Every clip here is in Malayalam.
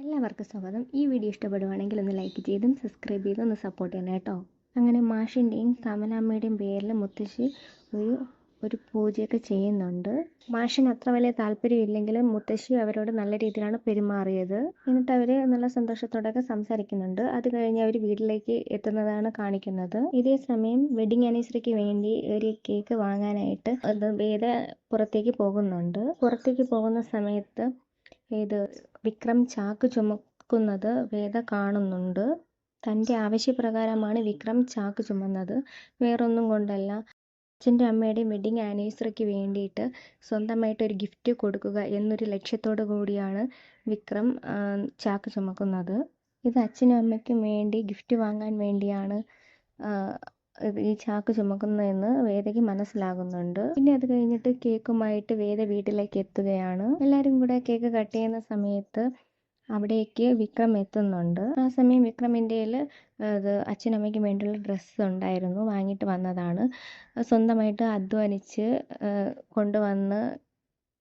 എല്ലാവർക്കും സ്വാഗതം. ഈ വീഡിയോ ഇഷ്ടപ്പെടുവാണെങ്കിൽ ഒന്ന് ലൈക്ക് ചെയ്തും സബ്സ്ക്രൈബ് ചെയ്തും ഒന്ന് സപ്പോർട്ട് ചെയ്യണം കേട്ടോ. അങ്ങനെ മാഷിൻ്റെയും കമലാമ്മയുടെയും പേരിൽ മുത്തശ്ശി ഒരു പൂജയൊക്കെ ചെയ്യുന്നുണ്ട്. മാഷിന് അത്ര വലിയ താല്പര്യമില്ലെങ്കിലും മുത്തശ്ശി അവരോട് നല്ല രീതിയിലാണ് പെരുമാറിയത്. എന്നിട്ട് അവർ നല്ല സന്തോഷത്തോടെയൊക്കെ സംസാരിക്കുന്നുണ്ട്. അത് കഴിഞ്ഞ് അവർ വീട്ടിലേക്ക് എത്തുന്നതാണ് കാണിക്കുന്നത്. ഇതേ സമയം വെഡിങ് ആനിവേഴ്സറിക്ക് വേണ്ടി ഒരു കേക്ക് വാങ്ങാനായിട്ട് വേദ പുറത്തേക്ക് പോകുന്നുണ്ട്. പുറത്തേക്ക് പോകുന്ന സമയത്ത് വിക്രം ചാക്ക് ചുമക്കുന്നത് വേദ കാണുന്നുണ്ട്. തൻ്റെ ആവശ്യപ്രകാരമാണ് വിക്രം ചാക്ക് ചുമന്നത്, വേറൊന്നും കൊണ്ടല്ല. അച്ഛൻ്റെ അമ്മയുടെയും വെഡിങ് ആനിവേഴ്സറിക്ക് വേണ്ടിയിട്ട് സ്വന്തമായിട്ട് ഒരു ഗിഫ്റ്റ് കൊടുക്കുക എന്നൊരു ലക്ഷ്യത്തോടു കൂടിയാണ് വിക്രം ചാക്ക് ചുമക്കുന്നത്. ഇത് അച്ഛനും അമ്മയ്ക്കും വേണ്ടി ഗിഫ്റ്റ് വാങ്ങാൻ വേണ്ടിയാണ് ഈ ചാക്ക് ചുമക്കുന്നതെന്ന് വേദയ്ക്ക് മനസ്സിലാകുന്നുണ്ട്. പിന്നെ അത് കഴിഞ്ഞിട്ട് കേക്കുമായിട്ട് വേദ വീട്ടിലേക്ക് എത്തുകയാണ്. എല്ലാവരും കൂടെ കേക്ക് കട്ട് ചെയ്യുന്ന സമയത്ത് അവിടേക്ക് വിക്രം എത്തുന്നുണ്ട്. ആ സമയം വിക്രമിൻ്റെ അച്ഛനമ്മയ്ക്ക് വേണ്ടിയുള്ള ഡ്രസ്സ് ഉണ്ടായിരുന്നു, വാങ്ങിയിട്ട് വന്നതാണ്. സ്വന്തമായിട്ട് അധ്വാനിച്ച് കൊണ്ടുവന്ന്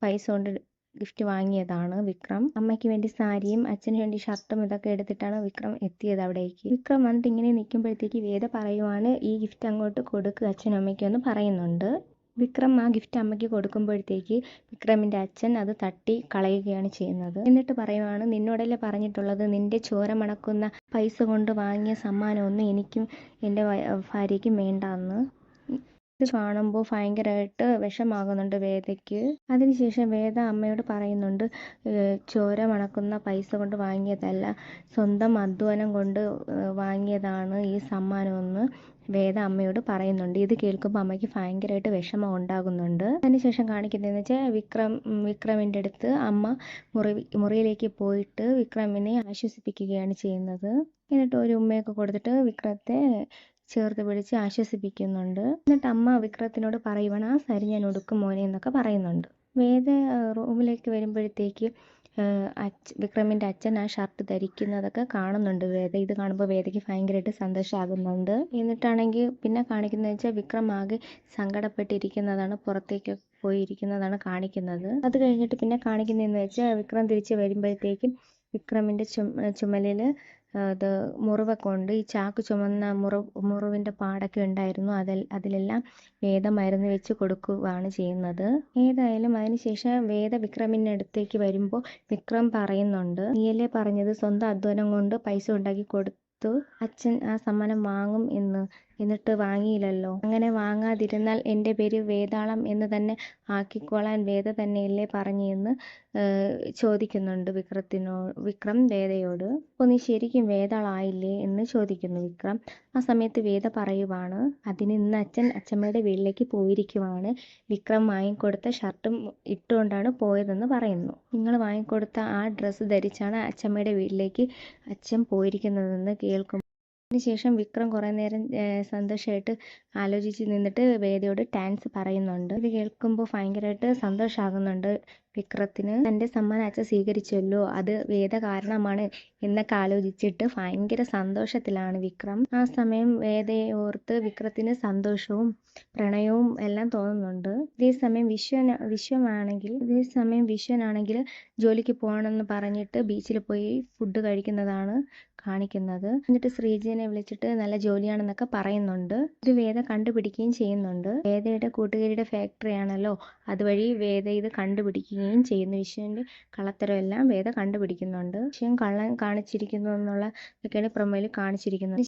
പൈസ കൊണ്ട് ഗിഫ്റ്റ് വാങ്ങിയതാണ് വിക്രം. അമ്മയ്ക്ക് വേണ്ടി സാരിയും അച്ഛന് വേണ്ടി ഷർട്ടും ഇതൊക്കെ എടുത്തിട്ടാണ് വിക്രം എത്തിയത് അവിടേക്ക്. വിക്രം വന്നിട്ട് ഇങ്ങനെ നിൽക്കുമ്പോഴത്തേക്ക് വേദ പറയുവാണ്, ഈ ഗിഫ്റ്റ് അങ്ങോട്ട് കൊടുക്കുക അച്ഛനും അമ്മയ്ക്കും എന്ന് പറയുന്നുണ്ട്. വിക്രം ആ ഗിഫ്റ്റ് അമ്മയ്ക്ക് കൊടുക്കുമ്പോഴത്തേക്ക് വിക്രമിൻ്റെ അച്ഛൻ അത് തട്ടി കളയുകയാണ് ചെയ്യുന്നത്. എന്നിട്ട് പറയുവാണ്, നിന്നോടല്ലേ പറഞ്ഞിട്ടുള്ളത് നിന്റെ ചോര മണക്കുന്ന പൈസ കൊണ്ട് വാങ്ങിയ സമ്മാനമൊന്നും എനിക്കും എൻ്റെ ഭാര്യയ്ക്കും വേണ്ടാന്ന്. ഇത് കാണുമ്പോൾ ഭയങ്കരമായിട്ട് വിഷമാകുന്നുണ്ട് വേദയ്ക്ക്. അതിനുശേഷം വേദ അമ്മയോട് പറയുന്നുണ്ട്, ചോര മണക്കുന്ന പൈസ കൊണ്ട് വാങ്ങിയതല്ല, സ്വന്തം അധ്വാനം കൊണ്ട് വാങ്ങിയതാണ് ഈ സമ്മാനമെന്ന് വേദ അമ്മയോട് പറയുന്നുണ്ട്. ഇത് കേൾക്കുമ്പോൾ അമ്മയ്ക്ക് ഭയങ്കരമായിട്ട് വിഷമം ഉണ്ടാകുന്നുണ്ട്. അതിനുശേഷം കാണിക്കുന്നതെന്ന് വെച്ചാൽ വിക്രമിൻ്റെ അടുത്ത് അമ്മ മുറിയിലേക്ക് പോയിട്ട് വിക്രമിനെ ആശ്വസിപ്പിക്കുകയാണ് ചെയ്യുന്നത്. എന്നിട്ട് ഒരു ഉമ്മയൊക്കെ കൊടുത്തിട്ട് വിക്രത്തെ ചേർത്ത് പിടിച്ച് ആശ്വസിപ്പിക്കുന്നുണ്ട്. എന്നിട്ട് അമ്മ വിക്രത്തിനോട് പറയുവാണ്, ആ സാരി ഞാൻ ഉടുക്കും മോനെ എന്നൊക്കെ പറയുന്നുണ്ട്. വേദ റൂമിലേക്ക് വരുമ്പോഴത്തേക്ക് വിക്രമിൻ്റെ അച്ഛൻ ആ ഷർട്ട് ധരിക്കുന്നതൊക്കെ കാണുന്നുണ്ട് വേദ. ഇത് കാണുമ്പോൾ വേദയ്ക്ക് ഭയങ്കരമായിട്ട് സന്തോഷമാകുന്നുണ്ട്. എന്നിട്ടാണെങ്കിൽ പിന്നെ കാണിക്കുന്നത് വെച്ചാൽ വിക്രം ആകെ സങ്കടപ്പെട്ടിരിക്കുന്നതാണ്, പുറത്തേക്ക് പോയിരിക്കുന്നതാണ് കാണിക്കുന്നത്. അത് കഴിഞ്ഞിട്ട് പിന്നെ കാണിക്കുന്നതെന്ന് വെച്ചാൽ വിക്രം തിരിച്ച് വരുമ്പോഴത്തേക്കും വിക്രമിൻ്റെ ചുമലിൽ മുറിവൊക്കെ ഉണ്ട്. ഈ ചാക്ക് ചുമന്ന മുറിവിൻ്റെ പാടൊക്കെ ഉണ്ടായിരുന്നു. അതിലെല്ലാം വേദ മരുന്ന് വെച്ച് കൊടുക്കുകയാണ് ചെയ്യുന്നത്. ഏതായാലും അതിനുശേഷം വേദ വിക്രമിൻ്റെ അടുത്തേക്ക് വരുമ്പോൾ വിക്രം പറയുന്നുണ്ട്, നീയല്ലേ പറഞ്ഞത് സ്വന്തം അധ്വാനം കൊണ്ട് പൈസ ഉണ്ടാക്കി കൊടുത്തു അച്ഛൻ ആ സമ്മാനം വാങ്ങും എന്ന്, എന്നിട്ട് വാങ്ങിയില്ലല്ലോ. അങ്ങനെ വാങ്ങാതിരുന്നാൽ എൻ്റെ പേര് വേതാളം എന്ന് തന്നെ ആക്കിക്കോളാൻ വേദ തന്നെയല്ലേ പറഞ്ഞെന്ന് ചോദിക്കുന്നുണ്ട് വിക്രം വേദയോട്. അപ്പോൾ നീ ശരിക്കും വേതാളായില്ലേ എന്ന് ചോദിക്കുന്നു വിക്രം. ആ സമയത്ത് വേദ പറയുവാണ്, അതിന് ഇന്ന് അച്ഛൻ അച്ഛമ്മയുടെ വീട്ടിലേക്ക് പോയിരിക്കുവാണ്, വിക്രം വാങ്ങിക്കൊടുത്ത ഷർട്ടും ഇട്ടുകൊണ്ടാണ് പോയതെന്ന് പറയുന്നു. നിങ്ങൾ വാങ്ങിക്കൊടുത്ത ആ ഡ്രസ്സ് ധരിച്ചാണ് അച്ഛമ്മയുടെ വീട്ടിലേക്ക് അച്ഛൻ പോയിരിക്കുന്നതെന്ന് കേൾക്കും. അതിനുശേഷം വിക്രം കുറേ നേരം സന്തോഷമായിട്ട് ആലോചിച്ച് നിന്നിട്ട് വേദയോട് താങ്ക്സ് പറയുന്നുണ്ട്. ഇത് കേൾക്കുമ്പോൾ ഭയങ്കരമായിട്ട് സന്തോഷമാകുന്നുണ്ട് വിക്രത്തിന്. തൻ്റെ സമ്മാനം അച്ഛൻ സ്വീകരിച്ചല്ലോ, അത് വേദ കാരണമാണ് എന്നൊക്കെ ആലോചിച്ചിട്ട് ഭയങ്കര സന്തോഷത്തിലാണ് വിക്രം. ആ സമയം വേദയെ ഓർത്ത് വിക്രത്തിന് സന്തോഷവും പ്രണയവും എല്ലാം തോന്നുന്നുണ്ട്. ഇതേസമയം വിശ്വനാണെങ്കിൽ ജോലിക്ക് പോകണമെന്ന് പറഞ്ഞിട്ട് ബീച്ചിൽ പോയി ഫുഡ് കഴിക്കുന്നതാണ് കാണിക്കുന്നത്. എന്നിട്ട് ശ്രീജനെ വിളിച്ചിട്ട് നല്ല ജോലിയാണെന്നൊക്കെ പറയുന്നുണ്ട്. ഇത് വേദ കണ്ടുപിടിക്കുകയും ചെയ്യുന്നുണ്ട്. വേദയുടെ കൂട്ടുകാരിയുടെ ഫാക്ടറി ആണല്ലോ, അതുവഴി വേദ ഇത് കണ്ടുപിടിക്കുകയും ചെയ്യുന്നു. വിശ്വന്റെ കള്ളത്തരം എല്ലാം വേദ കണ്ടുപിടിക്കുന്നുണ്ട്. വിശ്വൻ കള്ളൻ കാണിച്ചിരിക്കുന്നു എന്നുള്ള ഒക്കെയാണ് പ്രൊമോയിൽ കാണിച്ചിരിക്കുന്നത്.